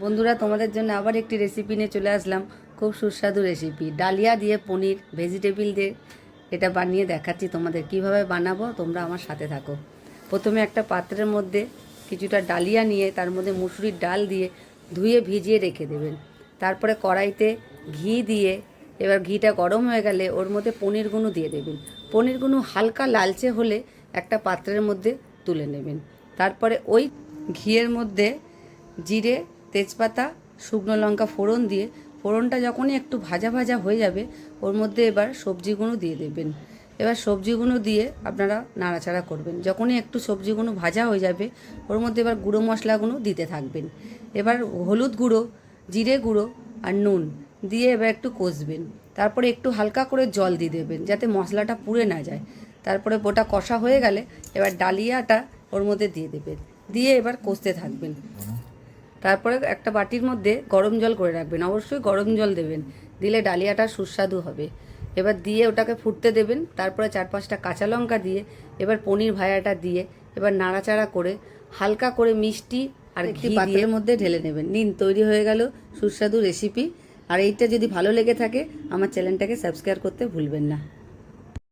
বন্ধুরা, তোমাদের জন্য আবার একটি রেসিপি নিয়ে চলে আসলাম। খুব সুস্বাদু রেসিপি, ডালিয়া দিয়ে পনির ভেজিটেবিল দিয়ে এটা বানিয়ে দেখাচ্ছি তোমাদের কিভাবে বানাবো। তোমরা আমার সাথে থাকো। প্রথমে একটা পাত্রের মধ্যে কিছুটা ডালিয়া নিয়ে তার মধ্যে মুসুরির ডাল দিয়ে ধুয়ে ভিজিয়ে রেখে দেবেন। তারপরে কড়াইতে ঘি দিয়ে এবার ঘিটা গরম হয়ে গেলে ওর মধ্যে পনিরগুলো দিয়ে দেবেন। পনিরগুলো হালকা লালচে হলে একটা পাত্রের মধ্যে তুলে নেবেন। তারপরে ওই ঘিয়ের মধ্যে জিরে, তেজপাতা, শুকনো লঙ্কা ফোড়ন দিয়ে ফোড়নটা যখনই একটু ভাজা ভাজা হয়ে যাবে ওর মধ্যে এবার সবজিগুলো দিয়ে দেবেন। এবার সবজিগুলো দিয়ে আপনারা নাড়াচাড়া করবেন। যখনই একটু সবজিগুলো ভাজা হয়ে যাবে ওর মধ্যে এবার গুঁড়ো মশলাগুলো দিতে থাকবেন। এবার হলুদ গুঁড়ো, জিরে গুঁড়ো আর নুন দিয়ে এবার একটু কষবেন। তারপরে একটু হালকা করে জল দিয়ে দেবেন যাতে মশলাটা পুড়ে না যায়। তারপরে ওটা কষা হয়ে গেলে এবার ডালিয়াটা ওর মধ্যে দিয়ে দেবেন, দিয়ে এবার কষতে থাকবেন। তারপরে একটা বাটির মধ্যে গরম জল করে রাখবেন, অবশ্যই গরম জল দেবেন, দিলে ডালিয়াটা সুস্বাদু হবে। এবার দিয়ে ওটাকে ফুটতে দেবেন। তারপরে 4-5টা কাঁচা লঙ্কা দিয়ে এবার পনির ভাজাটা দিয়ে এবার নাড়াচাড়া করে হালকা করে মিষ্টি আর ঘি পাত্রের মধ্যে ঢেলে নেবেন। নিন, তৈরি হয়ে গেল সুস্বাদু রেসিপি। আর এইটা যদি ভালো লেগে থাকে আমার চ্যানেলটাকে সাবস্ক্রাইব করতে ভুলবেন না।